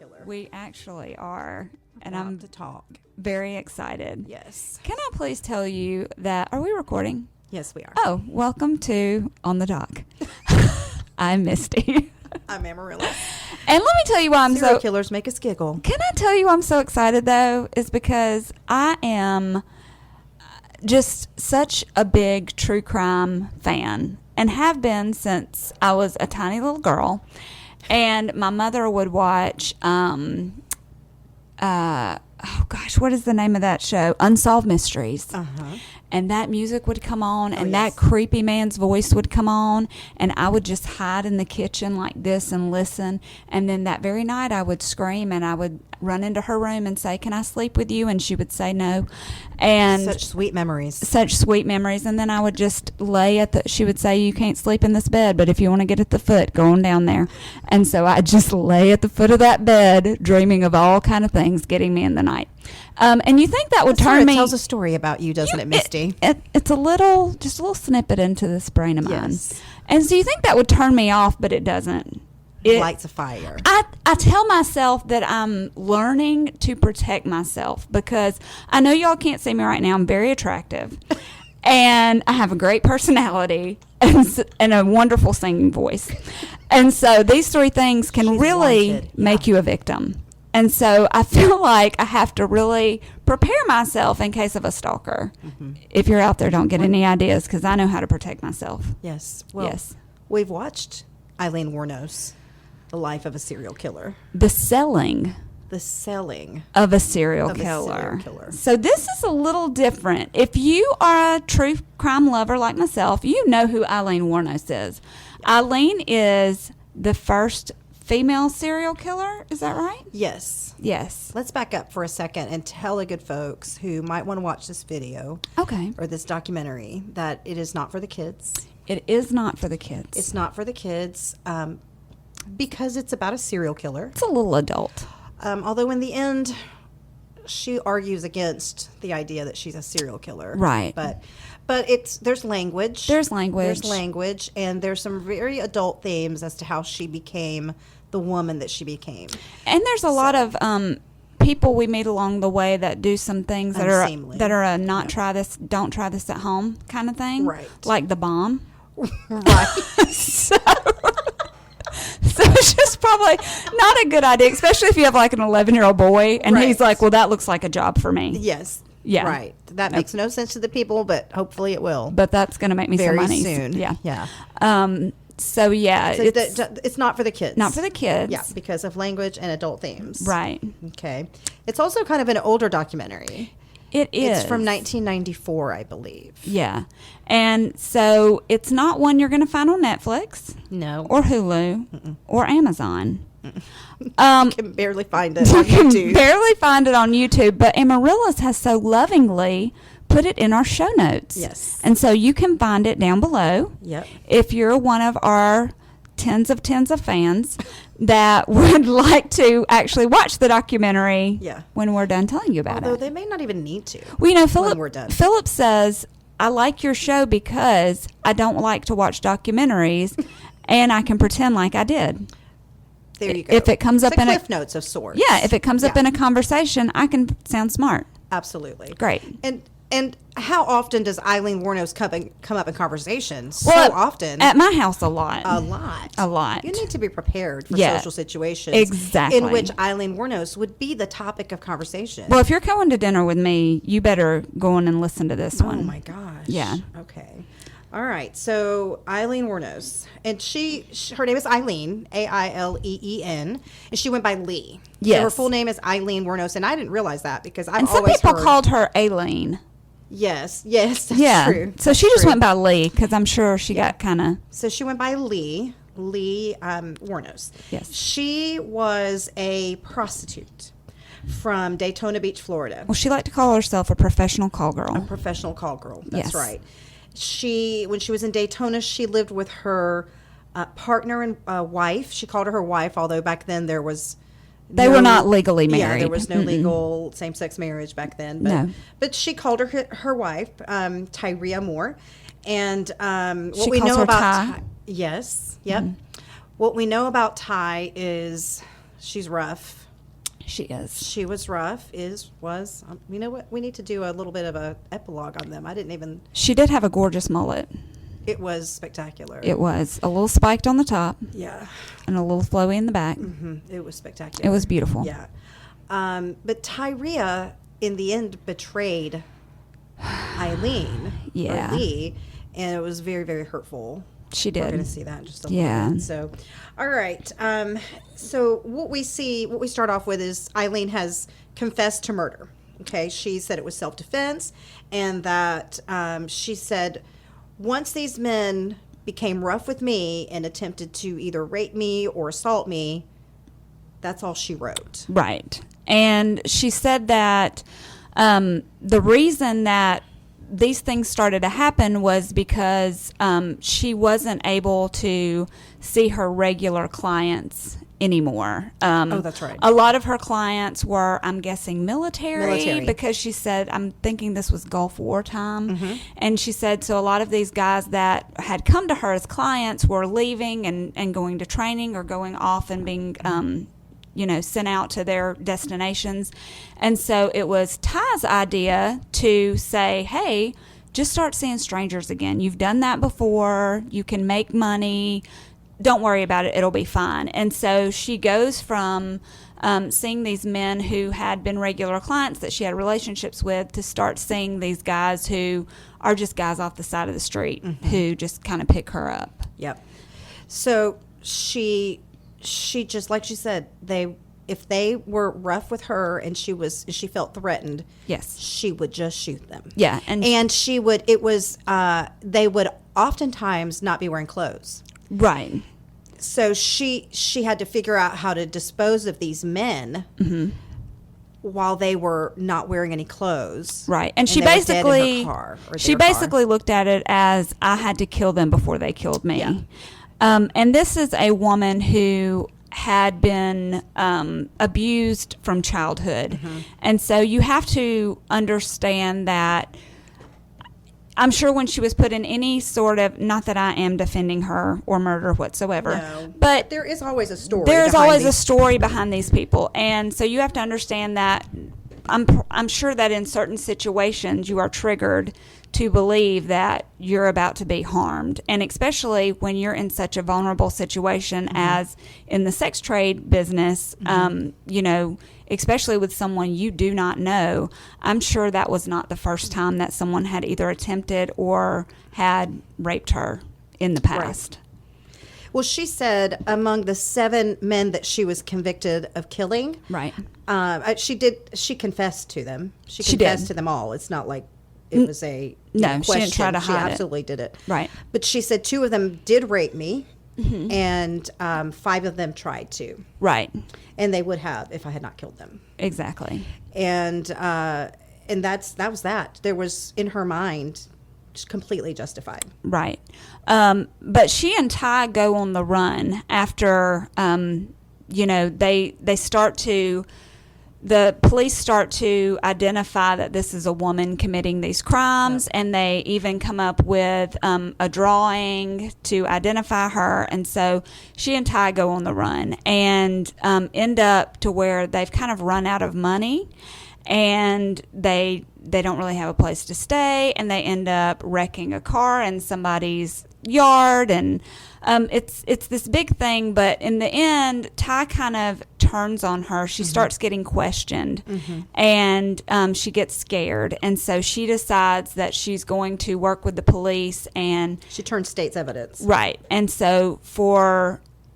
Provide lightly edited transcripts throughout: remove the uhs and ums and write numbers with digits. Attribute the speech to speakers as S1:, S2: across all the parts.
S1: killer.
S2: We actually are. And
S1: About
S2: I'm
S1: to talk.
S2: very excited.
S1: Yes.
S2: Can I please tell you that, are we recording?
S1: Yes, we are.
S2: Oh, welcome to On the Dock. I'm Misty.
S1: I'm Amarilys.
S2: And let me tell you why I'm
S1: Serial
S2: so...
S1: killers make us giggle.
S2: Can I tell you I'm so excited, though? Is because I am just such a big true crime fan and have been since I was a tiny little girl. And my mother would watch, oh gosh, what is the name of that show? Unsolved Mysteries.
S1: Uh-huh.
S2: And that music would come on, and
S1: yes.
S2: that creepy man's voice would come on, and I would just hide in the kitchen like this and listen. And then that very night, I would scream, and I would run into her room and say, "Can I sleep with you?" And she would say no. And
S1: Such sweet memories.
S2: such sweet memories. And then I would just lay at the, she would say, "You can't sleep in this bed, but if you want to get at the foot, go on down there." And so I just lay at the foot of that bed, dreaming of all kind of things getting me in the night. And you think that would turn me...
S1: It tells a story about you, doesn't it, Misty?
S2: It's a little, just a little snippet into this brain of mine.
S1: Yes.
S2: And so you think that would turn me off, but it doesn't. It
S1: lights a fire.
S2: I tell myself that I'm learning to protect myself because I know y'all can't see me right now. I'm very attractive. And I have a great personality and a wonderful singing voice. And so these three things can
S1: She's
S2: really
S1: wanted.
S2: make you a victim. And so I feel like I have to really prepare myself in case of a stalker.
S1: Mm-hmm.
S2: If you're out there, don't get any ideas because I know how to protect myself.
S1: Yes. Well,
S2: Yes.
S1: we've watched Aileen Wuornos, The Life of a Serial Killer.
S2: The selling
S1: The selling.
S2: of a serial
S1: Of a
S2: killer.
S1: serial killer.
S2: So this is a little different. If you are a true crime lover like myself, you know who Aileen Wuornos is. Aileen is the first female serial killer. Is that right?
S1: Yes.
S2: Yes.
S1: Let's back up for a second and tell the good folks who might want to watch this video
S2: Okay.
S1: or this documentary that it is not for the kids.
S2: It is not for the kids.
S1: It's not for the kids because it's about a serial killer.
S2: It's a little adult.
S1: Although in the end, she argues against the idea that she's a serial killer.
S2: Right.
S1: But there's language.
S2: There's language.
S1: There's language, and there's some very adult themes as to how she became the woman that she became.
S2: And there's a lot of people we meet along the way that do some things that
S1: Unseemly.
S2: are a not
S1: Yep.
S2: try this, don't try this at home kind of thing.
S1: Right.
S2: Like the bomb.
S1: Right.
S2: So it's just probably not a good idea, especially if you have like an 11-year-old boy and
S1: Right.
S2: he's like, well, that looks like a job for me.
S1: Yes.
S2: Yeah.
S1: Right. That makes no sense to the people, but hopefully it will.
S2: But that's going to make me
S1: Very
S2: some money.
S1: soon.
S2: Yeah.
S1: Yeah.
S2: So, yeah,
S1: So it's not for the kids.
S2: not for the kids.
S1: Yeah, because of language and adult themes.
S2: Right.
S1: Okay. It's also kind of an older documentary.
S2: It is.
S1: It's from 1994, I believe.
S2: Yeah. And so it's not one you're going to find on Netflix
S1: No.
S2: or Hulu or Amazon.
S1: You can barely find it
S2: You
S1: on
S2: can
S1: YouTube.
S2: barely find it on YouTube, but Amarilys has so lovingly put it in our show notes.
S1: Yes.
S2: And so you can find it down below.
S1: Yep.
S2: If you're one of our tens of fans that would like to actually watch the documentary
S1: Yeah.
S2: when we're done telling you about
S1: Although
S2: it.
S1: they may not even need to.
S2: Well, you know,
S1: when we're done.
S2: Philip says, I like your show because I don't like to watch documentaries and I can pretend like I did.
S1: There you go.
S2: If it comes
S1: It's
S2: up in a
S1: cliff notes of sorts.
S2: Yeah, if it comes up
S1: Yeah.
S2: in a conversation, I can sound smart.
S1: Absolutely.
S2: Great.
S1: And how often does Aileen Wuornos come up in conversations?
S2: Well,
S1: so often.
S2: At my house, a lot.
S1: A lot.
S2: A lot.
S1: You need to be prepared for
S2: Yeah.
S1: social situations.
S2: Exactly.
S1: In which Aileen Wuornos would be the topic of conversation.
S2: Well, if you're going to dinner with me, you better go on and listen to this one.
S1: Oh my gosh.
S2: Yeah.
S1: Okay. All right. So Aileen Wuornos, and her name is Eileen, Aileen, and she went by Lee.
S2: Yes.
S1: So her full name is Aileen Wuornos, and I didn't realize that because I've
S2: And some
S1: always
S2: people
S1: heard,
S2: called her Aileen.
S1: Yes. That's
S2: Yeah.
S1: true.
S2: So
S1: That's
S2: she just
S1: true.
S2: went by Lee because I'm sure she got kind of.
S1: So she went by Lee Wuornos.
S2: Yes.
S1: She was a prostitute from Daytona Beach, Florida.
S2: Well, she liked to call herself a professional call girl.
S1: Professional call girl. That's
S2: Yes.
S1: right. When she was in Daytona, she lived with her partner and wife. She called her wife, although back then there was
S2: They were not legally married.
S1: Yeah, there was no legal same-sex marriage back then. But,
S2: No.
S1: but she called her wife, Tyria Moore. And what
S2: She
S1: we
S2: calls
S1: know
S2: her
S1: about
S2: Ty?
S1: Yes. Yep. What we know about Ty is she's rough.
S2: She is.
S1: She was rough. Was. You know what? We need to do a little bit of a epilogue on them. I didn't even.
S2: She did have a gorgeous mullet.
S1: It was spectacular.
S2: It was a little spiked on the top.
S1: Yeah.
S2: And a little flowy in the back.
S1: Mm-hmm. It was spectacular.
S2: It was beautiful.
S1: Yeah. But Tyria, in the end, betrayed Eileen.
S2: Yeah.
S1: Or Lee, and it was very, very hurtful.
S2: She did.
S1: We're going to see that in just a
S2: Yeah.
S1: moment. So, all right. So what we start off with is Eileen has confessed to murder. Okay. She said it was self-defense, and that she said, once these men became rough with me and attempted to either rape me or assault me, that's all she wrote.
S2: Right. And she said that the reason that these things started to happen was because she wasn't able to see her regular clients anymore.
S1: Oh, that's right.
S2: A lot of her clients were, I'm guessing, military. Because she said, I'm thinking this was Gulf War time. Mm-hmm. And she said, so a lot of these guys that had come to her as clients were leaving and going to training or going off and being sent out to their destinations. And so it was Ty's idea to say, hey, just start seeing strangers again. You've done that before. You can make money. Don't worry about it. It'll be fine. And so she goes from seeing these men who had been regular clients that she had relationships with to start seeing these guys who are just guys off the side of the street mm-hmm. who just kind of pick her up.
S1: Yep. So she just, like she said, if they were rough with her and she felt threatened,
S2: yes,
S1: she would just shoot them.
S2: Yeah,
S1: and they would oftentimes not be wearing clothes.
S2: Right.
S1: So she had to figure out how to dispose of these men mm-hmm. while they were not wearing any clothes.
S2: Right. And she basically looked at it as, I had to kill them before they killed me.
S1: Yeah.
S2: And this is a woman who had been abused from childhood. Mm-hmm. And so you have to understand that I'm sure when she was put in any sort of, not that I am defending her or murder whatsoever,
S1: no,
S2: but
S1: there is always a story.
S2: There is always a story behind these people. And so you have to understand that I'm sure that in certain situations you are triggered to believe that you're about to be harmed. And especially when you're in such a vulnerable situation mm-hmm. as in the sex trade business, mm-hmm. Especially with someone you do not know, I'm sure that was not the first time that someone had either attempted or had raped her in the past.
S1: Right. Well, she said among the 7 men that she was convicted of killing,
S2: right?
S1: She confessed to them. She confessed to them all. It's not like it was a
S2: question.
S1: She
S2: didn't try to hide
S1: She absolutely did it.
S2: Right.
S1: But she said 2 of them did rape me, mm-hmm. and 5 of them tried to.
S2: Right.
S1: And they would have if I had not killed them.
S2: Exactly.
S1: And that was that. There was in her mind just completely justified.
S2: Right. But she and Ty go on the run after the police start to identify that this is a woman committing these crimes, yep. and they even come up with a drawing to identify her. And so she and Ty go on the run and end up to where they've kind of run out of money, and they don't really have a place to stay, and they end up wrecking a car in somebody's yard, and it's this big thing. But in the end, Ty kind of turns on her. She mm-hmm. starts getting questioned, mm-hmm. and she gets scared, and so she decides that she's going to work with the police, and
S1: she turns state's evidence.
S2: Right. And so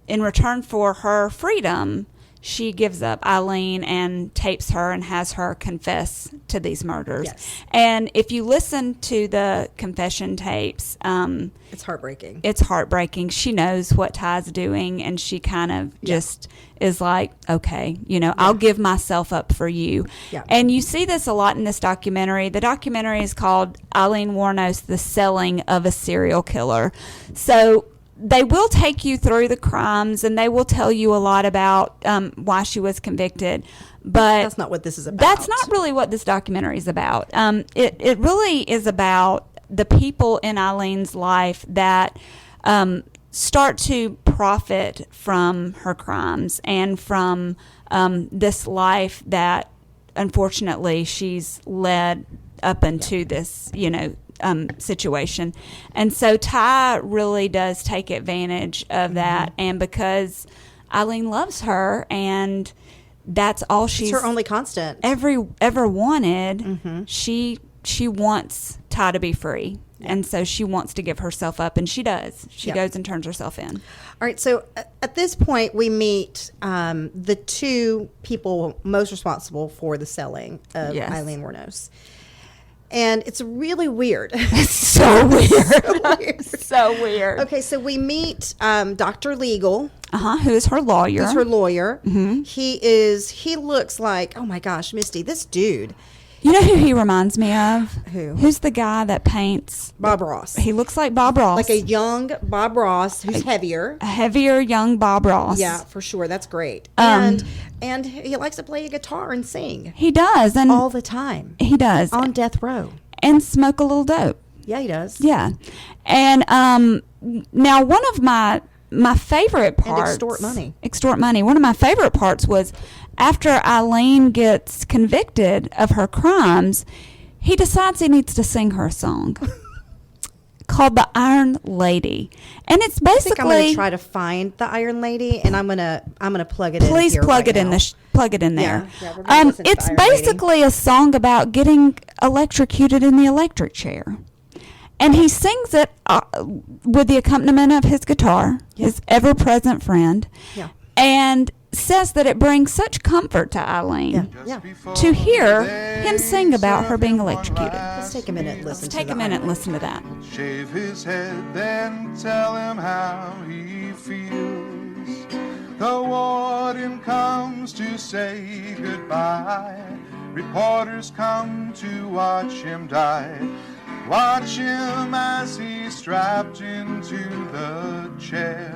S2: in return for her freedom, she gives up Eileen and tapes her and has her confess to these murders.
S1: Yes.
S2: And if you listen to the confession tapes,
S1: it's heartbreaking.
S2: It's heartbreaking. She knows what Ty's doing, and she kind of just is like, okay, I'll give myself up for you. Yeah. And you see this a lot in this documentary. The documentary is called Aileen Wuornos, The Selling of a Serial Killer. So they will take you through the crimes, and they will tell you a lot about why she was convicted. But
S1: that's not what this is about.
S2: That's not really what this documentary is about. It really is about the people in Eileen's life that start to profit from her crimes and from this life that unfortunately she's led up into this, situation. And so Ty really does take advantage of that. And because Eileen loves her and that's all she's
S1: her only constant
S2: ever wanted, she wants Ty to be free. And so she wants to give herself up, and she does. She goes and turns herself in.
S1: All right, so at this point, we meet the two people most responsible for the selling of Aileen Wuornos. And it's really weird.
S2: It's so weird. So weird.
S1: Okay, so we meet Dr. Legal.
S2: Who is her lawyer.
S1: Who's her lawyer. He looks like, oh my gosh, Misty, this dude.
S2: You know who he reminds me of?
S1: Who?
S2: Who's the guy that paints?
S1: Bob Ross.
S2: He looks like Bob Ross.
S1: Like a young Bob Ross who's heavier.
S2: A heavier young Bob Ross.
S1: Yeah, for sure. That's great. And he likes to play a guitar and sing.
S2: He does. And
S1: all the time.
S2: He does.
S1: On death row.
S2: And smoke a little dope.
S1: Yeah, he does.
S2: Yeah. And now one of my favorite parts.
S1: And
S2: extort money. One of my favorite parts was after Eileen gets convicted of her crimes, he decides he needs to sing her a song called "The Iron Lady," and it's basically.
S1: I think I'm going to try to find the Iron Lady, and I'm gonna plug it in.
S2: Please plug it in plug it in there.
S1: Yeah, we're gonna listen to
S2: it's
S1: the Iron
S2: basically
S1: Lady.
S2: a song about getting electrocuted in the electric chair. And he sings it with the accompaniment of his guitar, his ever-present friend, and says that it brings such comfort to Eileen to hear him sing about her being electrocuted.
S1: Let's take a minute and listen
S2: to that.
S3: Shave his head, then tell him how he feels. The warden comes to say goodbye. Reporters come to watch him die. Watch him as he's strapped into the chair.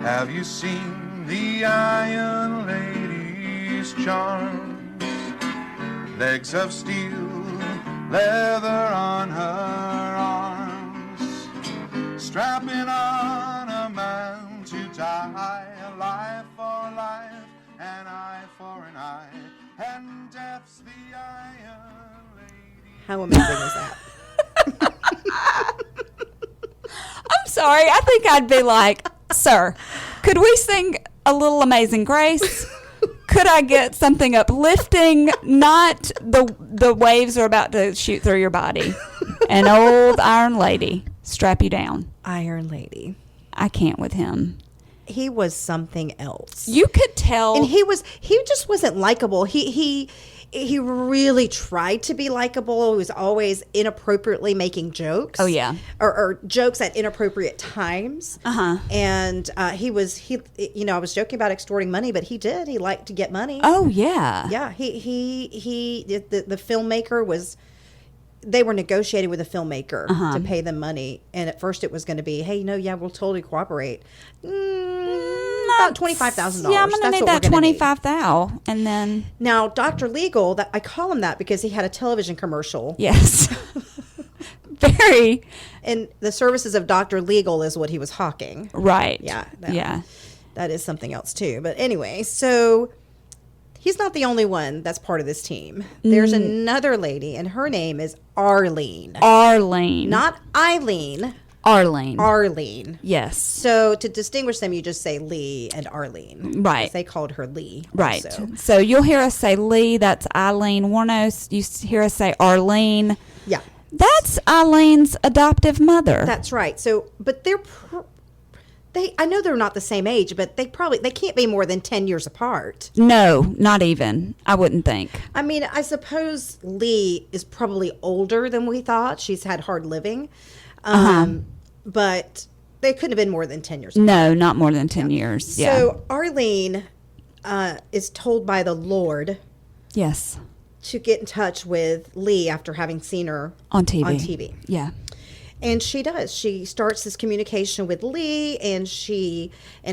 S3: Have you seen the Iron Lady's charms? Legs of steel, leather on her arms, strapping on a man to die. A life for life, an eye for an eye, and death's the Iron Lady.
S1: How amazing is that?
S2: I'm sorry. I think I'd be like, sir, could we sing a little Amazing Grace? Could I get something uplifting? Not the waves are about to shoot through your body. An old Iron Lady, strap you down.
S1: Iron Lady.
S2: I can't with him.
S1: He was something else.
S2: You could tell.
S1: And he just wasn't likable. He really tried to be likable. He was always inappropriately making jokes.
S2: Oh yeah.
S1: Or jokes at inappropriate times. And I was joking about extorting money, but he liked to get money.
S2: Oh yeah.
S1: Yeah, the filmmaker was. They were negotiating with a filmmaker to pay them money, and at first it was going to be, hey, we'll totally cooperate. About $25,000.
S2: Yeah, I'm going to need that $25,000, and then
S1: now Dr. Legal. That I call him that because he had a television commercial.
S2: Yes, very.
S1: And the services of Dr. Legal is what he was hawking.
S2: Right.
S1: Yeah. That is something else too. But anyway, so. He's not the only one that's part of this team. There's another lady, and her name is Arlene.
S2: Arlene.
S1: Not Eileen.
S2: Arlene.
S1: Arlene.
S2: Yes.
S1: So to distinguish them, you just say Lee and Arlene.
S2: Right.
S1: They called her Lee.
S2: Right.
S1: Also.
S2: So you'll hear us say Lee. That's Aileen Wuornos. You hear us say Arlene.
S1: Yeah.
S2: That's Eileen's adoptive mother.
S1: That's right. So, but I know they're not the same age, but they can't be more than 10 years apart.
S2: No, not even. I wouldn't think.
S1: I mean, I suppose Lee is probably older than we thought. She's had hard living. But they couldn't have been more than 10 years apart.
S2: No, not more than 10 years. Yeah.
S1: So Arlene is told by the Lord
S2: yes,
S1: to get in touch with Lee after having seen her
S2: on TV. Yeah.
S1: And she does. She starts this communication with Lee, and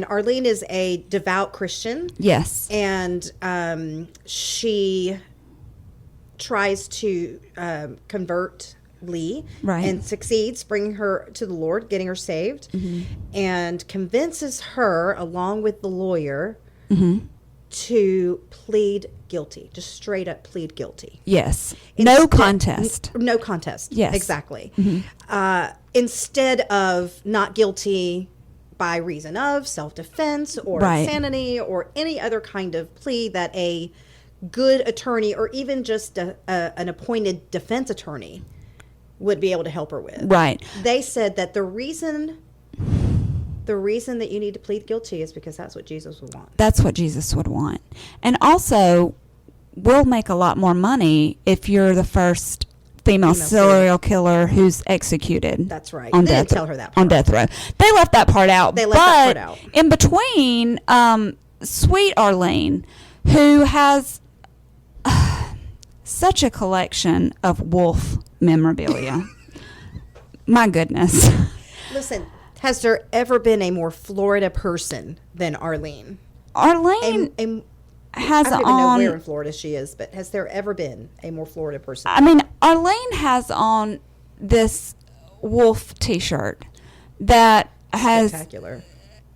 S1: Arlene is a devout Christian.
S2: Yes.
S1: And she tries to convert Lee,
S2: Right.
S1: and succeeds bringing her to the Lord, getting her saved, and convinces her, along with the lawyer, to plead guilty, just straight up plead guilty.
S2: Yes. No contest.
S1: No contest.
S2: Yes.
S1: Exactly. Instead of not guilty by reason of self-defense or
S2: Right.
S1: insanity or any other kind of plea that a good attorney or even just an appointed defense attorney would be able to help her with.
S2: Right.
S1: They said that the reason that you need to plead guilty is because that's what Jesus would want.
S2: That's what Jesus would want. And also, we'll make a lot more money if you're the first female serial killer who's executed.
S1: That's right.
S2: On
S1: They
S2: death,
S1: didn't tell her that
S2: on
S1: part.
S2: death row. They left that part out.
S1: They left that part out.
S2: In between, sweet Arlene, who has such a collection of wolf memorabilia. My goodness.
S1: Listen, has there ever been a more Florida person than Arlene?
S2: Arlene
S1: And
S2: has
S1: I don't even know
S2: on.
S1: where in Florida she is, but has there ever been a more Florida person?
S2: I mean, Arlene has on this wolf T-shirt that has.
S1: Spectacular.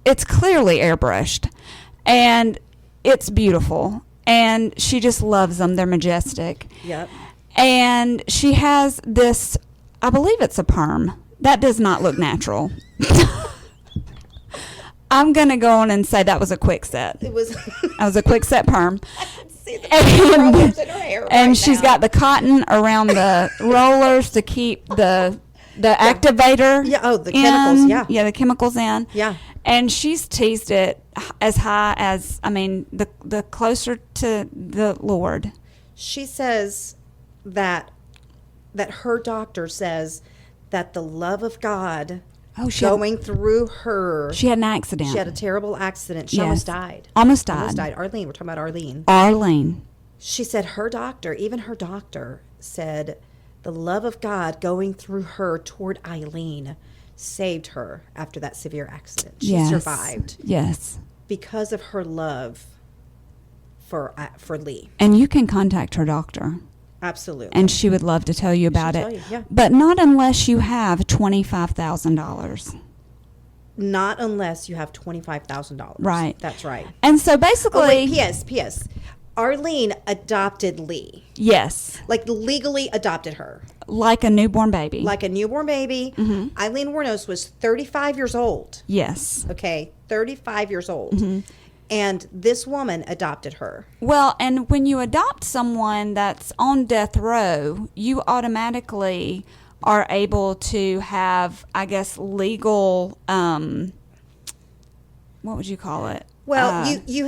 S2: It's clearly airbrushed, and it's beautiful. And she just loves them. They're majestic.
S1: Yep.
S2: And she has this. I believe it's a perm. That does not look natural. I'm going to go on and say that was a quick set.
S1: It was.
S2: That was a quick set perm.
S1: See the rollers in her hair
S2: And
S1: right
S2: she's
S1: now.
S2: got the cotton around the rollers to keep the activator.
S1: Yeah, oh, the chemicals,
S2: in.
S1: yeah.
S2: Yeah, the chemicals in.
S1: Yeah.
S2: And she's teased it as high as, I mean, the closer to the Lord.
S1: She says that her doctor says that the love of God going through her.
S2: She had an accident.
S1: She had a terrible accident. She
S2: Yes.
S1: almost died.
S2: Almost
S1: Almost
S2: died.
S1: died. Arlene, we're talking about Arlene.
S2: Arlene.
S1: She said her doctor, even her doctor, said the love of God going through her toward Eileen saved her after that severe accident. She
S2: Yes.
S1: survived
S2: Yes.
S1: because of her love for Lee.
S2: And you can contact her doctor.
S1: Absolutely.
S2: And she would love to tell you about
S1: She'll
S2: it.
S1: tell you, yeah.
S2: But not unless you have $25,000.
S1: Not unless you have $25,000.
S2: Right.
S1: That's right.
S2: And so basically,
S1: Oh, wait, P.S. Arlene adopted Lee.
S2: yes,
S1: Like legally adopted her.
S2: like a newborn baby.
S1: Like a newborn baby.
S2: Mm-hmm.
S1: Eileen Wuornos was 35 years old.
S2: Yes.
S1: Okay, 35 years old.
S2: Mm-hmm.
S1: And this woman adopted her.
S2: Well, and when you adopt someone that's on death row, you automatically are able to have, I guess, legal, what would you call it?
S1: Well, you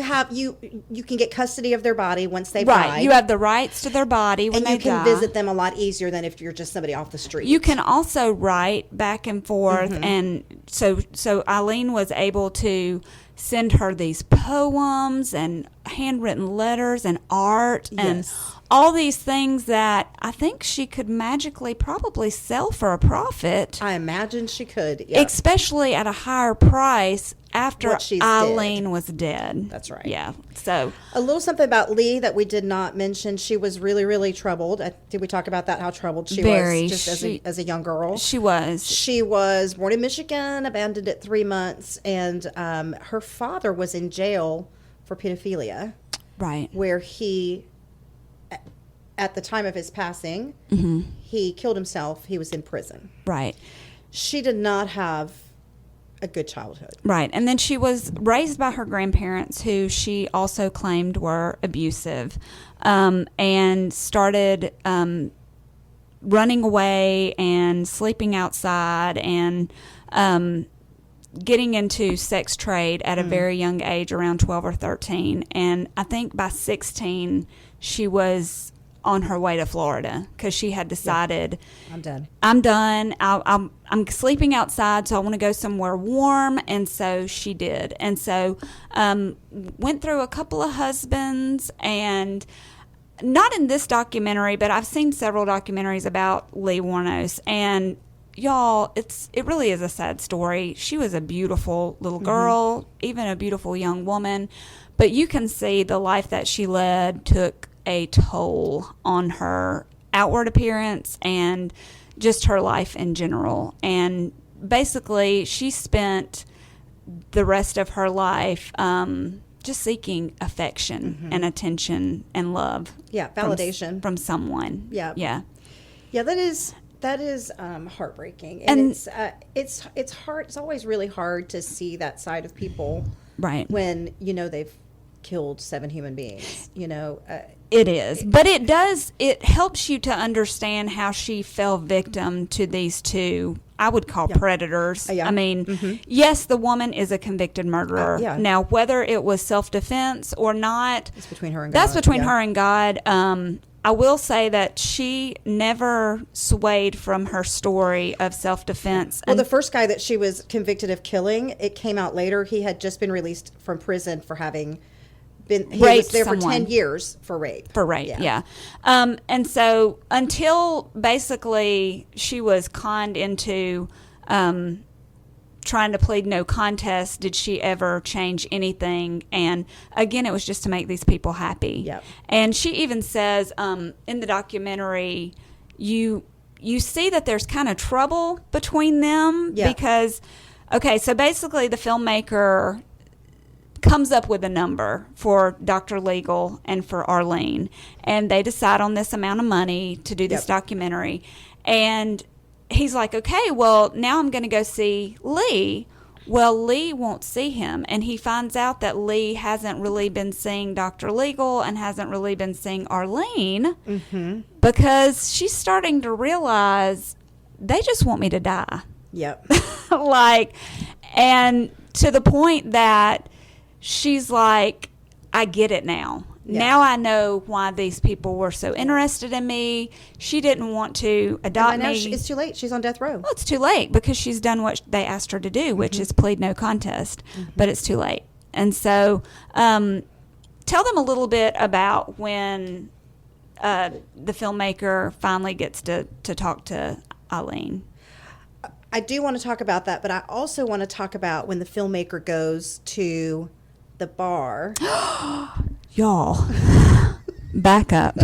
S1: can get custody of their body once they've
S2: Right.
S1: died.
S2: You have the rights to their body when
S1: and
S2: they
S1: you can
S2: die.
S1: visit them a lot easier than if you're just somebody off the street.
S2: You can also write back and forth,
S1: Mm-hmm.
S2: and so Eileen was able to send her these poems and handwritten letters and art and
S1: Yes.
S2: all these things that I think she could magically probably sell for a profit,
S1: I imagine she could. Yeah.
S2: especially at a higher price after
S1: What she's
S2: Eileen was dead.
S1: That's right.
S2: Yeah. So
S1: A little something about Lee that we did not mention. She was really, really troubled. Did we talk about that? How troubled she
S2: Very.
S1: was just as a young girl.
S2: she was.
S1: She was born in Michigan, abandoned at 3 months, and her father was in jail for pedophilia,
S2: Right.
S1: where he, at the time of his passing, he killed himself. He was in prison.
S2: Right.
S1: She did not have a good childhood.
S2: Right. And then she was raised by her grandparents, who she also claimed were abusive, and started running away and sleeping outside and getting into sex trade at a very young age, around 12 or 13. And I think by 16, she was on her way to Florida because she had decided,
S1: I'm done.
S2: I'm done. I'm sleeping outside, so I want to go somewhere warm. And so she did. And so went through a couple of husbands, and not in this documentary, but I've seen several documentaries about Lee Wuornos. And y'all, it really is a sad story. She was a beautiful little girl, even a beautiful young woman. But you can see the life that she led took a toll on her outward appearance and just her life in general. And basically, she spent the rest of her life just seeking affection and attention and love.
S1: Yeah, validation
S2: from someone.
S1: Yeah.
S2: Yeah.
S1: Yeah, that is heartbreaking, and it's hard. It's always really hard to see that side of people,
S2: Right.
S1: when they've killed 7 human beings.
S2: It is, but it helps you to understand how she fell victim to these two, I would call predators.
S1: Yeah.
S2: I mean, yes, the woman is a convicted murderer.
S1: Yeah.
S2: Now, whether it was self-defense or not,
S1: It's between her and God.
S2: that's between
S1: Yeah.
S2: her and God. I will say that she never swayed from her story of self-defense.
S1: Well, the first guy that she was convicted of killing, it came out later. He had just been released from prison for having he was
S2: Raped
S1: there for
S2: someone.
S1: 10 years for rape.
S2: For rape, yeah. And so until basically she was conned into trying to plead no contest, did she ever change anything? And again, it was just to make these people happy.
S1: Yep.
S2: And she even says in the documentary, you see that there's kind of trouble between them because, okay, so basically the filmmaker comes up with a number for Dr. Legal and for Arlene, and they decide on this amount of money to do this documentary. And he's like, okay, well, now I'm going to go see Lee. Well, Lee won't see him, and he finds out that Lee hasn't really been seeing Dr. Legal and hasn't really been seeing Arlene because she's starting to realize they just want me to die.
S1: Yep.
S2: And to the point that she's like, I get it now.
S1: Yeah.
S2: Now I know why these people were so interested in me. She didn't want to adopt
S1: Now
S2: me.
S1: it's too late. She's on death row.
S2: Well, it's too late because she's done what they asked her to do, which is plead no contest. But it's too late. And so tell them a little bit about when the filmmaker finally gets to talk to Eileen.
S1: I do want to talk about that, but I also want to talk about when the filmmaker goes to the bar.
S2: Y'all, back up.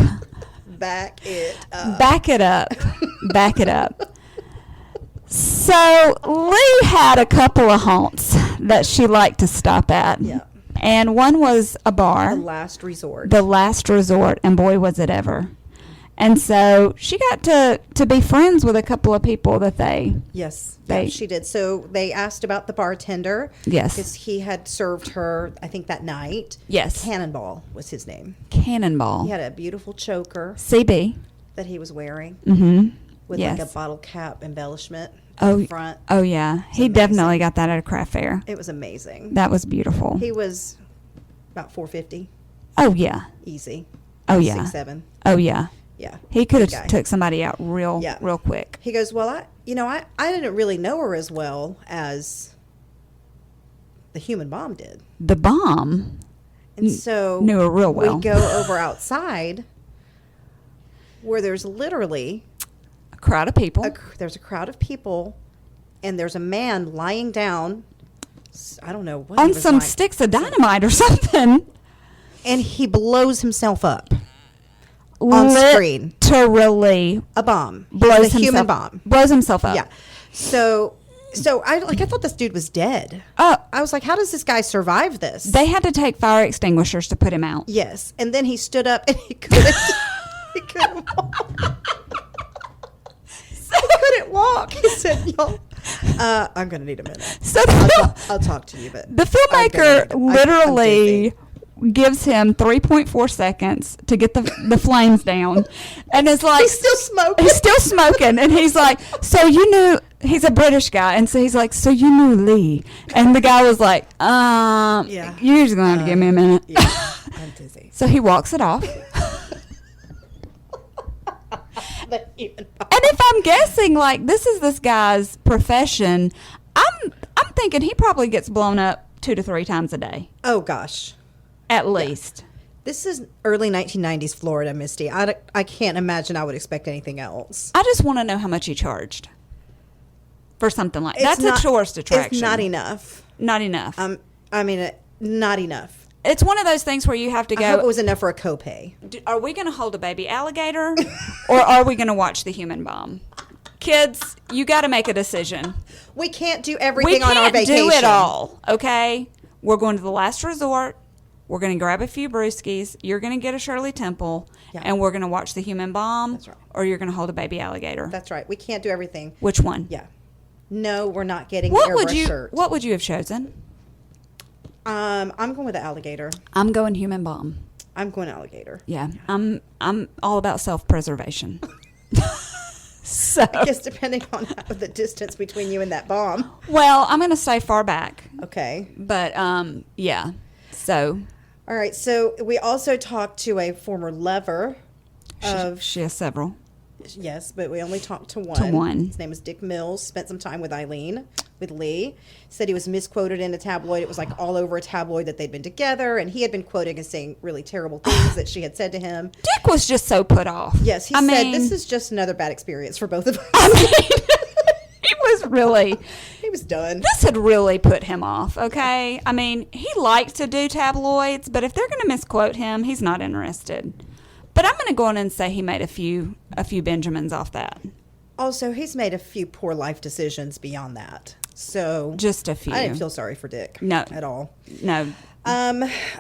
S1: Back it up.
S2: Back it up. Back it up. So Lee had a couple of haunts that she liked to stop at.
S1: Yeah.
S2: And one was a bar.
S1: The last resort.
S2: The last resort, and boy, was it ever. And so she got to be friends with a couple of people that
S1: Yes,
S2: They-
S1: she did. So they asked about the bartender.
S2: Yes.
S1: Because he had served her, I think, that night.
S2: Yes.
S1: Cannonball was his name.
S2: Cannonball.
S1: He had a beautiful choker
S2: CB.
S1: that he was wearing
S2: Yes.
S1: with like a bottle cap embellishment
S2: Oh,
S1: in front.
S2: Oh, yeah. He
S1: amazing.
S2: definitely got that at a craft fair.
S1: It was amazing.
S2: That was beautiful.
S1: He was about 450,
S2: Oh, yeah.
S1: easy.
S2: Oh, yeah.
S1: 6'7".
S2: Oh, yeah.
S1: Yeah.
S2: He could
S1: Good guy.
S2: have took somebody out real quick.
S1: He goes, well, I didn't really know her as well as the human bomb did.
S2: The bomb
S1: And so
S2: knew her real well.
S1: we go over outside where there's literally
S2: A crowd of people.
S1: there's a crowd of people, and there's a man lying down. I don't know what he
S2: on
S1: was
S2: some
S1: lying-
S2: sticks of dynamite or something.
S1: and he blows himself up on screen.
S2: Literally
S1: A bomb.
S2: blows
S1: a human
S2: himself,
S1: bomb.
S2: blows himself up.
S1: Yeah. So I thought this dude was dead.
S2: Oh,
S1: I was like, how does this guy survive this?
S2: they had to take fire extinguishers to put him out.
S1: Yes, and then he stood up and he couldn't. he couldn't walk. He couldn't walk. He said, "Y'all, I'm gonna need a minute.
S2: So
S1: I'll talk to you." But
S2: the filmmaker literally gives him 3.4 seconds to get the flames down, and it's like
S1: he's still smoking.
S2: He's still smoking, and he's like, "So you knew?" He's a British guy, and so he's like, "So you knew Lee?" And the guy was like,
S1: Yeah.
S2: You're just gonna have to give me a minute."
S1: Yeah, I'm dizzy.
S2: So he walks it off.
S1: The human bomb.
S2: And if I'm guessing, like, this is this guy's profession, I'm thinking he probably gets blown up 2 to 3 times a day,
S1: Oh gosh,
S2: at least.
S1: this is early 1990s Florida, Misty. I can't imagine I would expect anything else.
S2: I just want to know how much he charged for something like that's
S1: It's not-
S2: a tourist attraction.
S1: It's not enough.
S2: Not enough.
S1: Not enough.
S2: it's one of those things where you have to
S1: I hope it
S2: go,
S1: was enough for a copay.
S2: are we going to hold a baby alligator or are we going to watch the human bomb? Kids, you got to make a decision.
S1: We can't do
S2: We
S1: everything on our
S2: can't
S1: vacation.
S2: do it all, okay? We're going to the last resort. We're going to grab a few brewskis. You're going to get a Shirley Temple,
S1: Yeah.
S2: and we're going to watch the human bomb.
S1: That's right.
S2: Or you're going to hold a baby alligator.
S1: That's right. We can't do everything.
S2: Which one?
S1: Yeah. No, we're not getting
S2: What
S1: the
S2: would
S1: airbrush
S2: you
S1: shirt.
S2: What would you have chosen?
S1: I'm going with the alligator.
S2: I'm going human bomb.
S1: I'm going alligator.
S2: Yeah, I'm all about self-preservation. So,
S1: I guess depending on the distance between you and that bomb.
S2: well, I'm going to stay far back,
S1: Okay.
S2: but yeah. So
S1: All right. So we also talked to a former lover of
S2: she has several.
S1: yes, but we only talked to one.
S2: one.
S1: His name was Dick Mills. Spent some time with Eileen, with Lee. Said he was misquoted in a tabloid. It was like all over a tabloid that they'd been together, and he had been quoting and saying really terrible things that she had said to him.
S2: Dick was just so put off.
S1: Yes, he said this is just another bad experience for both of us.
S2: He was really.
S1: He was done.
S2: This had really put him off, okay? I mean, he likes to do tabloids, but if they're going to misquote him, he's not interested. But I'm going to go on and say he made a few Benjamins off that.
S1: Also, he's made a few poor life decisions beyond that. So
S2: Just a few.
S1: I didn't feel sorry for Dick.
S2: No.
S1: At all.
S2: No.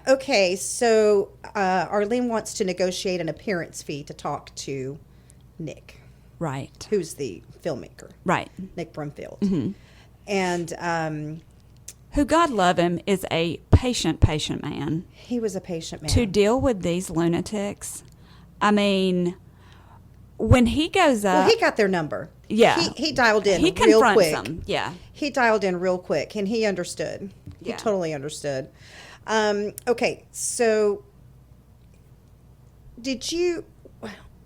S1: Okay, so Arlene wants to negotiate an appearance fee to talk to Nick,
S2: Right.
S1: who's the filmmaker,
S2: Right.
S1: Nick Brumfield.
S2: Mm-hmm.
S1: And
S2: Who, God love him, is a patient man.
S1: he was a patient man.
S2: To deal with these lunatics, I mean, when he goes up.
S1: Well, he got their number.
S2: Yeah.
S1: He dialed in
S2: He
S1: real
S2: confronts
S1: quick.
S2: them. Yeah.
S1: He dialed in real quick, and he understood. He
S2: Yeah.
S1: totally understood. Okay, so did you,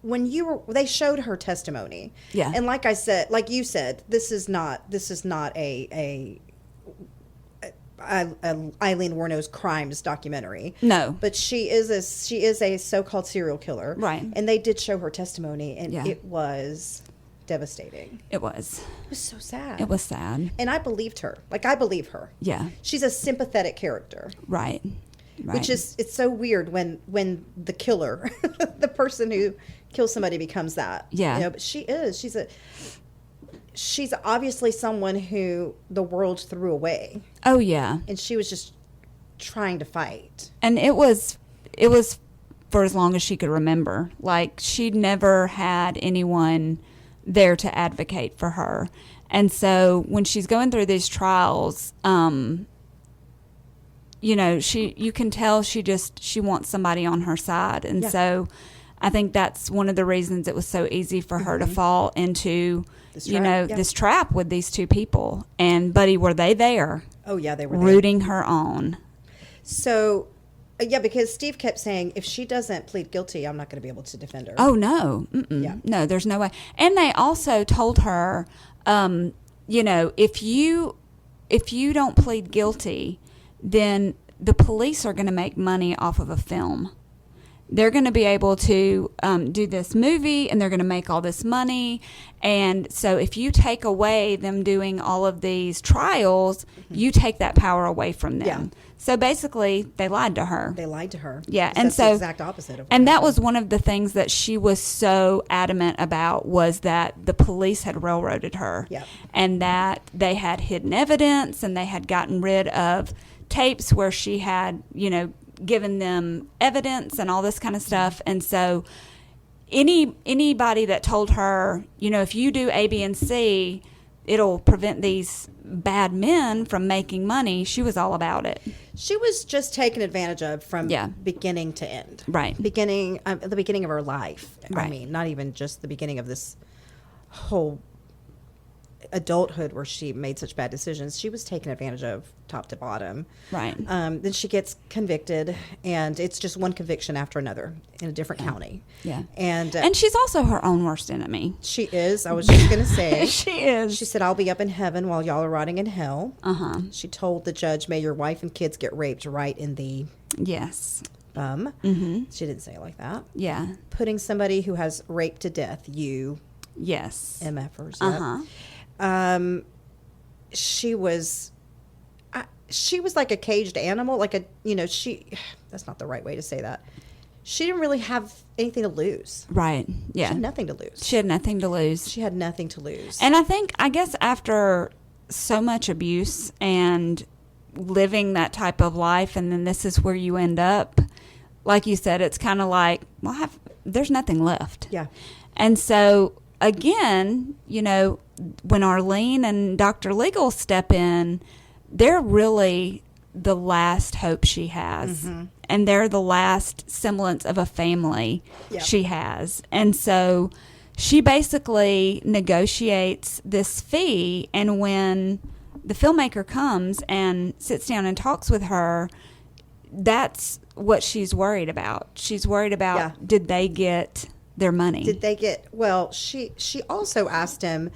S1: when you were, they showed her testimony.
S2: Yeah.
S1: And like I said, like you said, this is not a Aileen Wuornos crimes documentary.
S2: No.
S1: But she is a so-called serial killer.
S2: Right.
S1: And they did show her testimony, and
S2: Yeah.
S1: it was devastating.
S2: It was.
S1: It was so sad.
S2: It was sad.
S1: And I believed her. Like, I believe her.
S2: Yeah.
S1: She's a sympathetic character,
S2: Right. Right.
S1: which is, it's so weird when the killer, the person who kills somebody becomes that.
S2: Yeah.
S1: You know, but she's obviously someone who the world threw away,
S2: Oh, yeah.
S1: and she was just trying to fight.
S2: And it was for as long as she could remember. Like, she'd never had anyone there to advocate for her. And so when she's going through these trials, you know, you can tell she wants somebody on her side. And
S1: Yeah.
S2: so I think that's one of the reasons it was so easy for her to fall into,
S1: This
S2: you
S1: trap,
S2: know,
S1: yeah.
S2: this trap with these two people. And Buddy, were they there
S1: Oh yeah, they were there.
S2: rooting her on?
S1: So, yeah, because Steve kept saying, if she doesn't plead guilty, I'm not going to be able to defend her.
S2: Oh no, mm-mm.
S1: Yeah.
S2: No, there's no way. And they also told her, you know, if you don't plead guilty, then the police are going to make money off of a film. They're going to be able to do this movie, and they're going to make all this money. And so if you take away them doing all of these trials, you take that power away from them.
S1: Yeah.
S2: So basically, they lied to her.
S1: They lied to her.
S2: Yeah,
S1: 'Cause
S2: and
S1: that's
S2: so
S1: the exact opposite of what
S2: and that
S1: happened.
S2: was one of the things that she was so adamant about, was that the police had railroaded her.
S1: Yep.
S2: And that they had hidden evidence, and they had gotten rid of tapes where she had, you know, given them evidence and all this kind of stuff. And so anybody that told her, you know, if you do A, B, and C, it'll prevent these bad men from making money, she was all about it.
S1: She was just taken advantage of from
S2: Yeah.
S1: beginning to end.
S2: Right.
S1: The beginning of her life. I
S2: Right.
S1: mean, not even just the beginning of this whole adulthood where she made such bad decisions. She was taken advantage of top to bottom.
S2: Right.
S1: Then she gets convicted, and it's just one conviction after another in a different county.
S2: Yeah.
S1: And
S2: she's also her own worst enemy.
S1: she is. I was just going to say.
S2: She is.
S1: She said, I'll be up in heaven while y'all are rotting in hell.
S2: Uh-huh.
S1: She told the judge, may your wife and kids get raped right in the
S2: Yes.
S1: bum. Mm-hmm. She didn't say it like that.
S2: Yeah.
S1: Putting somebody who has raped to death, you
S2: Yes.
S1: MFers. Yep.
S2: Uh-huh.
S1: She was, she was like a caged animal, like a, that's not the right way to say that. She didn't really have anything to lose.
S2: Right. Yeah.
S1: She had nothing to lose.
S2: She had nothing to lose.
S1: She had nothing to lose.
S2: And I guess after so much abuse and living that type of life, and then this is where you end up, like you said, it's kind of like, well, there's nothing left.
S1: Yeah.
S2: And so, again, when Arlene and Dr. Legal step in, they're really the last hope she has. Mm-hmm. And they're the last semblance of a family she has. And so she basically negotiates this fee, and when the filmmaker comes and sits down and talks with her, that's what she's worried about. She's worried about, did they get their money?
S1: Well, she also asked him,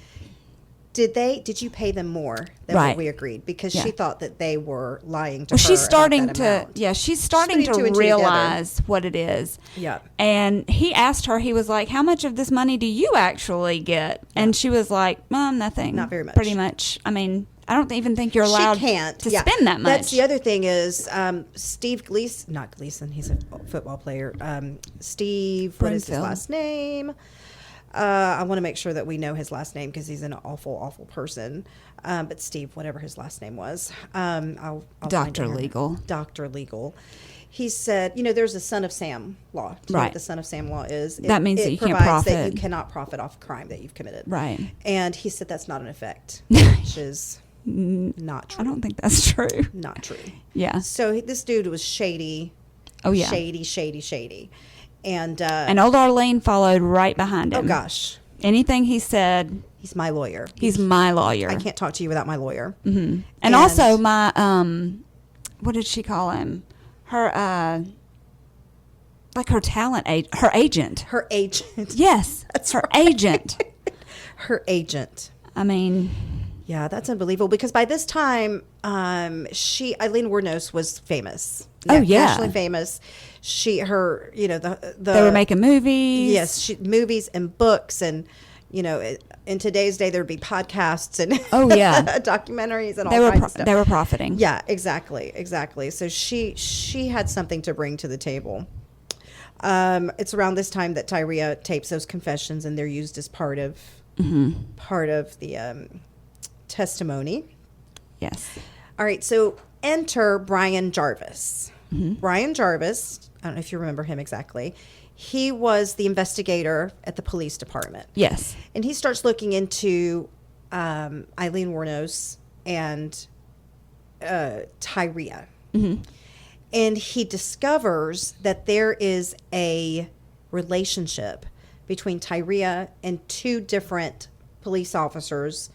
S1: did you pay them more than what we agreed? Because she thought that they were lying to her.
S2: She's starting
S1: about that amount.
S2: She's starting to realize what it is.
S1: Yeah.
S2: And he asked her, he was like, how much of this money do you actually get? And she was like, nothing.
S1: Not very much.
S2: Pretty much. I mean, I don't even think you're allowed to spend that much.
S1: That's the other thing is Steve Gleason, not Gleason, he's a football player. Steve, what is his last name? I want to make sure that we know his last name because he's an awful, awful person. But Steve, whatever his last name was. I'll
S2: Dr. Legal.
S1: Dr. Legal. He said, there's a son of Sam law. Do you know what the son of Sam law is?
S2: That means that you can't
S1: provides
S2: profit.
S1: that you cannot profit off a crime that you've committed.
S2: Right.
S1: And he said that's not an effect, which is not true.
S2: I don't think that's true.
S1: Not true.
S2: Yeah.
S1: So this dude was shady.
S2: Oh, yeah.
S1: Shady. And
S2: old Arlene followed right behind him.
S1: Oh, gosh.
S2: Anything he said.
S1: He's my lawyer.
S2: He's my lawyer.
S1: I can't talk to you without my lawyer.
S2: Mm-hmm. And also my, what did she call him? Her, like her her agent.
S1: Her agent.
S2: Yes. That's her agent.
S1: Her agent.
S2: I mean.
S1: Yeah, that's unbelievable because by this time, Aileen Wuornos was famous.
S2: Oh, yeah.
S1: Nationally famous. They
S2: were making movies.
S1: Yes, movies and books and, in today's day, there'd be podcasts and documentaries and all kinds of stuff.
S2: They were profiting.
S1: Yeah, exactly. So she had something to bring to the table. It's around this time that Tyria tapes those confessions, and they're used as part of the testimony.
S2: Yes.
S1: All right. So enter Brian Jarvis. Mm-hmm. Brian Jarvis. I don't know if you remember him exactly. He was the investigator at the police department.
S2: Yes.
S1: And he starts looking into Aileen Wuornos and Tyria. Mm-hmm. And he discovers that there is a relationship between Tyria and two different police officers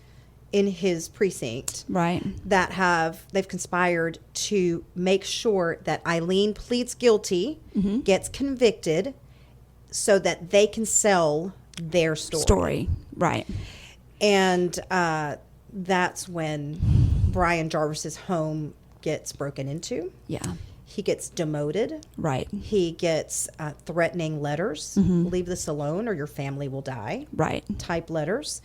S1: in his precinct.
S2: Right.
S1: They've conspired to make sure that Aileen pleads guilty, mm-hmm. gets convicted, so that they can sell their story. Right. And that's when Brian Jarvis's home gets broken into.
S2: Yeah.
S1: He gets demoted.
S2: Right.
S1: He gets threatening letters. Mm-hmm. Leave this alone or your family will die.
S2: Right.
S1: Type letters.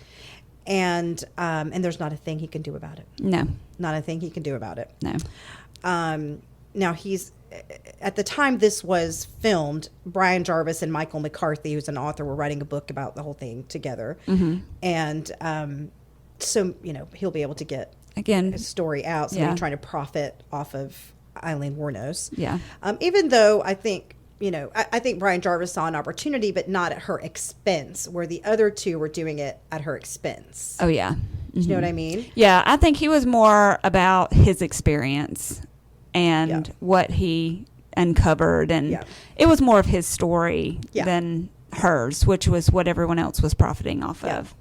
S1: And there's not a thing he can do about it.
S2: No.
S1: Not a thing he can do about it.
S2: No.
S1: Now he's, at the time this was filmed, Brian Jarvis and Michael McCarthy, who's an author, were writing a book about the whole thing together. Mm-hmm. And so, he'll be able to get his story out. Somebody trying to profit off of Aileen Wuornos. Yeah. Even though I think, I think Brian Jarvis saw an opportunity, but not at her expense, where the other two were doing it at her expense.
S2: Oh, yeah. Mm-hmm.
S1: Do you know what I mean?
S2: Yeah, I think he was more about his experience and what he uncovered. And it was more of his story than hers, which was what everyone else was profiting off of.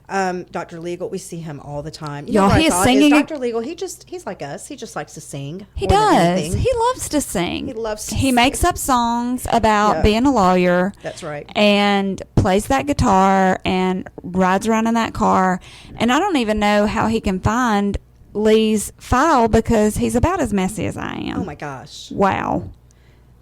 S1: Dr. Legal, we see him all the time.
S2: Y'all, he is singing.
S1: Dr. Legal, he's like us. He just likes to sing.
S2: He does. He loves to sing. He makes up songs about being a lawyer.
S1: That's right.
S2: And plays that guitar and rides around in that car. And I don't even know how he can find Lee's file because he's about as messy as I am.
S1: Oh, my gosh.
S2: Wow.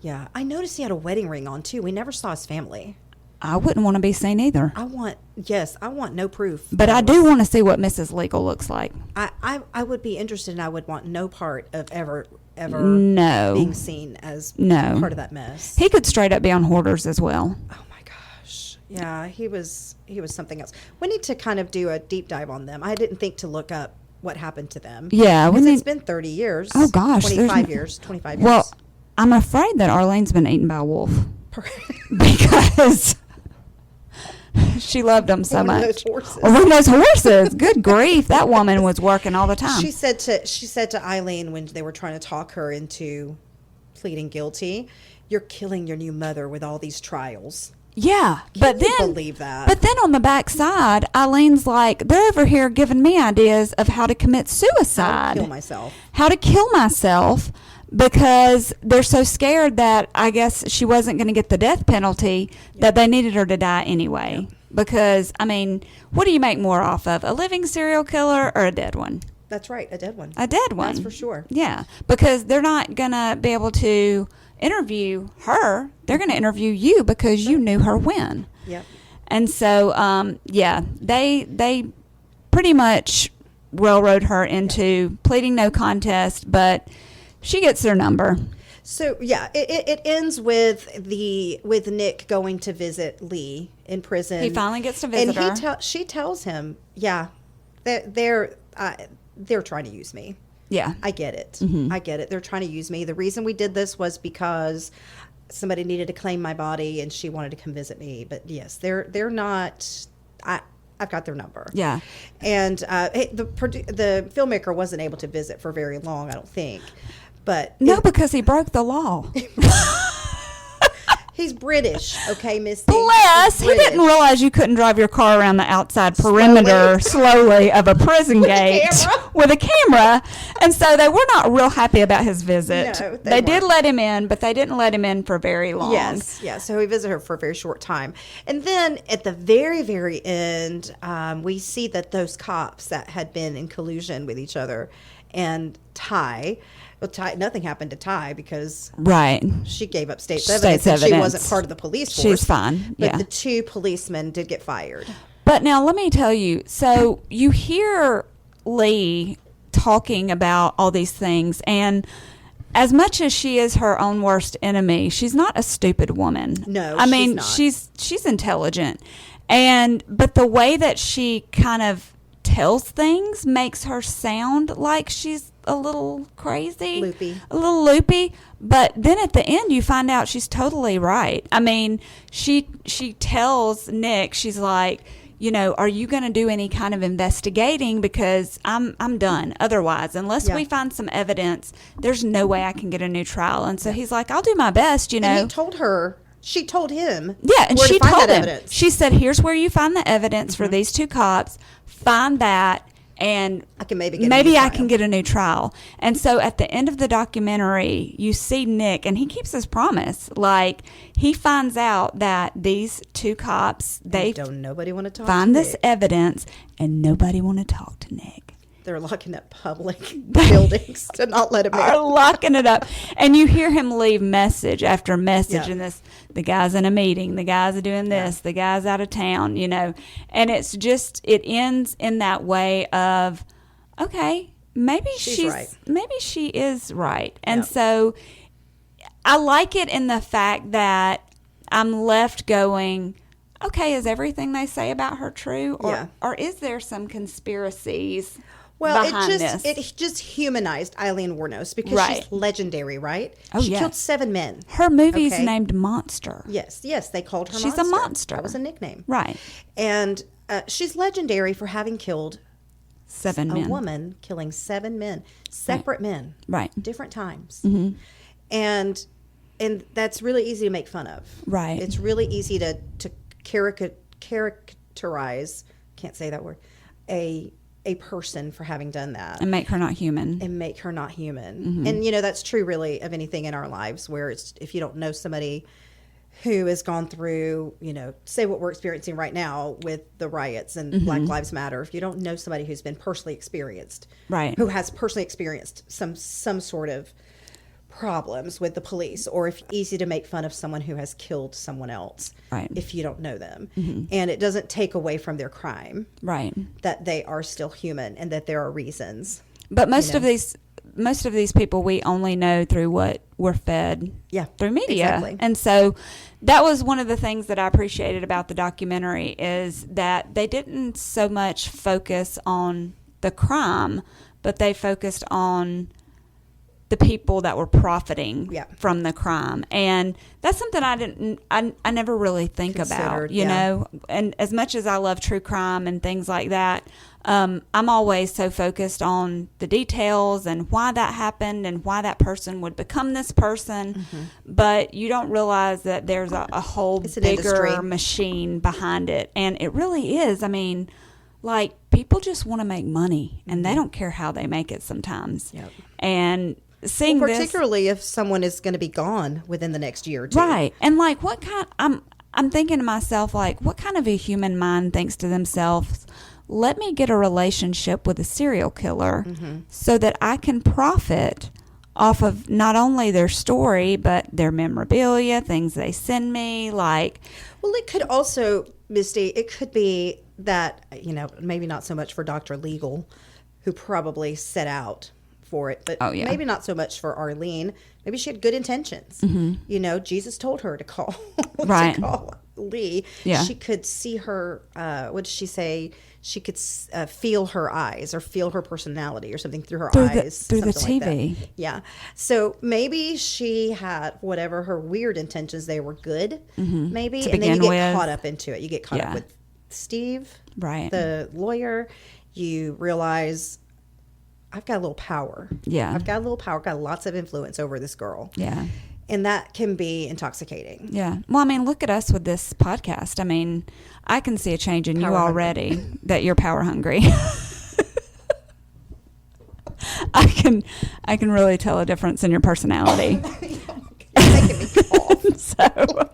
S1: Yeah. I noticed he had a wedding ring on, too. We never saw his family.
S2: I wouldn't want to be seen either.
S1: I want no proof.
S2: But I do want to see what Mrs. Legal looks like.
S1: I would be interested, and I would want no part of ever
S2: No.
S1: being seen as
S2: No.
S1: part of that mess.
S2: He could straight up be on Hoarders as well.
S1: Oh my gosh. Yeah, he was something else. We need to kind of do a deep dive on them. I didn't think to look up what happened to them.
S2: Yeah.
S1: Because it's been 30 years.
S2: Oh, gosh.
S1: 25 years.
S2: Well, I'm afraid that Arlene's been eaten by a wolf. Because she loved them so
S1: Or one of
S2: much.
S1: those horses.
S2: Or one of those horses. Good grief. That woman was working all the time.
S1: She said to Eileen when they were trying to talk her into pleading guilty, "You're killing your new mother with all these trials."
S2: Yeah, but
S1: you
S2: then
S1: believe that?
S2: But then on the back side, Eileen's like, they're over here giving me ideas of how to commit suicide, how to kill myself, because they're so scared that I guess she wasn't going to get the death penalty, that they needed her to die anyway. Yeah. Because I mean, what do you make more off of, a living serial killer or a dead one?
S1: That's right, a dead one.
S2: A dead one.
S1: That's for sure.
S2: Yeah, because they're not going to be able to interview her. They're going to interview you because you knew her when.
S1: Yep.
S2: And so, they pretty much railroad her into pleading no contest, but she gets their number.
S1: So yeah, it ends with Nick going to visit Lee in prison.
S2: He finally gets to visit her,
S1: and she tells him, "Yeah, they're trying to use me."
S2: Yeah,
S1: I get it.
S2: Mm-hmm.
S1: I get it. They're trying to use me. The reason we did this was because somebody needed to claim my body, and she wanted to come visit me. But yes, they're not. I've got their number.
S2: Yeah,
S1: and the filmmaker wasn't able to visit for very long, I don't think. But
S2: because he broke the law.
S1: He's British, okay, Misty?
S2: Bless. He didn't realize you couldn't drive your car around the outside perimeter slowly of a prison gate with a camera. And so they were not real happy about his visit.
S1: No,
S2: they did let him in, but they didn't let him in for very long.
S1: Yes, yeah. So he visited her for a very short time. And then at the very, very end, we see that those cops that had been in collusion with each other and Ty, nothing happened to Ty because she gave up state's evidence and she wasn't part of the police force.
S2: She's fine.
S1: But the two policemen did get fired.
S2: But now let me tell you, so you hear Lee talking about all these things, and as much as she is her own worst enemy, she's not a stupid woman.
S1: No,
S2: I mean,
S1: she's not.
S2: she's intelligent. But the way that she kind of tells things makes her sound like she's a little crazy, a little loopy. But then at the end, you find out she's totally right. I mean, she tells Nick, she's like, are you going to do any kind of investigating? Because I'm done. Otherwise, unless we find some evidence, there's no way I can get a new trial. And so he's like, I'll do my best.
S1: And he told her. She told him.
S2: Yeah, and she told him.
S1: Evidence.
S2: She said, "Here's where you find the evidence for these two cops. Find that, and
S1: I can maybe
S2: I can get a new trial." And so at the end of the documentary, you see Nick, and he keeps his promise. Like, he finds out that these two cops,
S1: nobody want to talk.
S2: Find
S1: to
S2: this
S1: Nick.
S2: evidence, and nobody want to talk to Nick.
S1: They're locking up public buildings to not let him in.
S2: Are locking it up. And you hear him leave message after message. And the guy's in a meeting, the guy's doing this, the guy's out of town, And it's just, it ends in that way of, okay, maybe she's
S1: right.
S2: Maybe she is right. And so I like it in the fact that I'm left going, okay, is everything they say about her true? Or is there some conspiracies?
S1: Well, it just humanized Aileen Wuornos because she's legendary, right?
S2: Oh,
S1: she killed 7 men.
S2: Her movie's named Monster.
S1: Yes, they called her
S2: She's
S1: Monster.
S2: a monster.
S1: That was a nickname.
S2: Right.
S1: And she's legendary for having killed
S2: 7 men.
S1: A woman killing 7 men, separate men.
S2: Right.
S1: Different times.
S2: Mm-hmm.
S1: And that's really easy to make fun of.
S2: Right.
S1: It's really easy to characterize, can't say that word, a person for having done that.
S2: And make her not human.
S1: Mm-hmm. And, that's true really of anything in our lives where it's, if you don't know somebody who has gone through, say what we're experiencing right now with the riots and Black Lives Matter, if you don't know somebody who's been personally experienced,
S2: right,
S1: who has personally experienced some sort of problems with the police, or if easy to make fun of someone who has killed someone else,
S2: Right.
S1: if you don't know them. And it doesn't take away from their crime,
S2: Right.
S1: that they are still human and that there are reasons.
S2: But most
S1: know.
S2: of these people we only know through what we're fed
S1: Yeah,
S2: through media.
S1: exactly.
S2: And so that was one of the things that I appreciated about the documentary, is that they didn't so much focus on the crime, but they focused on the people that were profiting
S1: Yeah.
S2: from the crime. And that's something I never really think about,
S1: Considered,
S2: you
S1: yeah.
S2: know. And as much as I love true crime and things like that, I'm always so focused on the details and why that happened and why that person would become this person. But you don't realize that there's a whole
S1: It's an
S2: bigger
S1: industry.
S2: machine behind it. And it really is. I mean, like, people just want to make money, and they don't care how they make it sometimes.
S1: Yep.
S2: And seeing
S1: Well,
S2: this,
S1: particularly if someone is going to be gone within the next year or two.
S2: right? And like, what kind? I'm thinking to myself, like, what kind of a human mind thinks to themselves, "Let me get a relationship with a serial killer, so that I can profit off of not only their story but their memorabilia, things they send me." Like,
S1: Well, it could also, Misty, it could be that, maybe not so much for Dr. Legal, who probably set out for it, but
S2: Oh, yeah.
S1: maybe not so much for Arlene. Maybe she had good intentions. Jesus told her to call,
S2: Right.
S1: to call Lee.
S2: Yeah.
S1: She could see her, what did she say? She could feel her eyes or feel her personality or something through her eyes.
S2: through the
S1: something like
S2: TV.
S1: that. Yeah. So maybe she had whatever her weird intentions, they were good, maybe.
S2: To
S1: And then you
S2: begin
S1: get
S2: with.
S1: caught up into it. You get caught
S2: Yeah.
S1: up with Steve,
S2: Right.
S1: the lawyer. You realize, I've got a little power.
S2: Yeah.
S1: I've got a little power, got lots of influence over this girl.
S2: yeah.
S1: And that can be intoxicating.
S2: Yeah. Well, I mean, look at us with this podcast. I mean, I can see a change in you
S1: Power
S2: already, that you're power hungry. I can really tell a difference in your personality.
S1: You're making me cough.
S2: So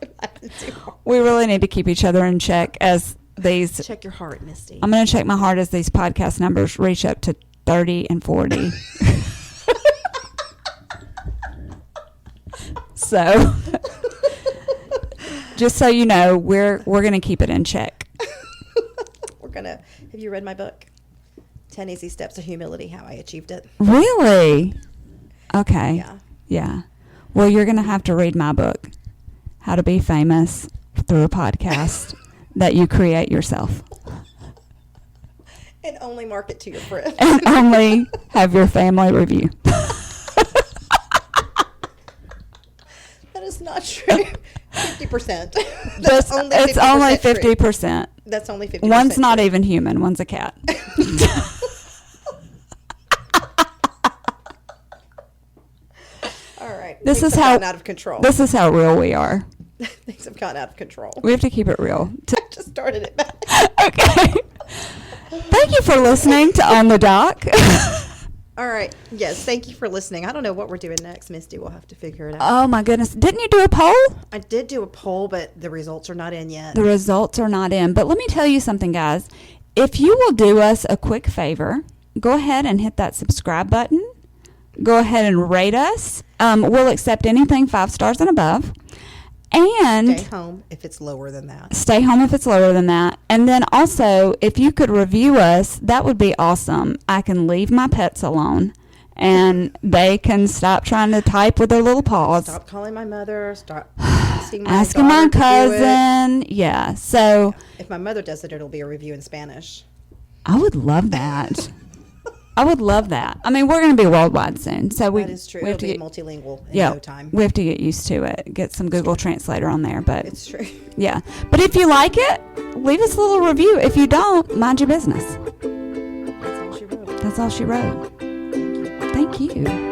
S2: we really need to keep each other in check as these.
S1: Check your heart, Misty.
S2: I'm going to check my heart as these podcast numbers reach up to 30 and 40. So, just so you know, we're going to keep it in check.
S1: Have you read my book? 10 Easy Steps of Humility, How I Achieved It.
S2: Really? Okay.
S1: Yeah.
S2: Yeah. Well, you're going to have to read my book, How to Be Famous Through a Podcast that you create yourself.
S1: And only market to your friends.
S2: And only have your family review.
S1: That is not true. 50%.
S2: It's only 50%.
S1: That's only 50%.
S2: One's not
S1: true.
S2: even human. One's a cat.
S1: All right.
S2: This
S1: Things
S2: is
S1: have
S2: how
S1: gotten out of control.
S2: This is how real we are.
S1: Things have gotten out of control.
S2: We have to keep it real.
S1: I just started it back.
S2: Okay. Thank you for listening to On the Dock.
S1: All right. Yes. Thank you for listening. I don't know what we're doing next, Misty. We'll have to figure it out.
S2: Oh my goodness. Didn't you do a poll?
S1: I did do a poll, but the results are not in yet.
S2: The results are not in. But let me tell you something, guys. If you will do us a quick favor, go ahead and hit that subscribe button. Go ahead and rate us. We'll accept anything 5 stars and above. And
S1: Stay home if it's lower than that.
S2: stay home if it's lower than that. And then also, if you could review us, that would be awesome. I can leave my pets alone, and they can stop trying to type with their little paws.
S1: Stop calling my mother. Stop asking my
S2: Asking my
S1: daughter to do it.
S2: cousin. Yeah. So
S1: If my mother does it, it'll be a review in Spanish.
S2: I would love that. I would love that. I mean, we're going to be worldwide soon, so we
S1: That is true.
S2: we have
S1: It'll
S2: to
S1: be
S2: get,
S1: multilingual in
S2: yeah,
S1: no time.
S2: we have to get used to it. Get some Google Translator on there, but
S1: It's true.
S2: yeah. But if you like it, leave us a little review. If you don't, mind your business.
S1: That's all she wrote.
S2: That's all she wrote. Thank you.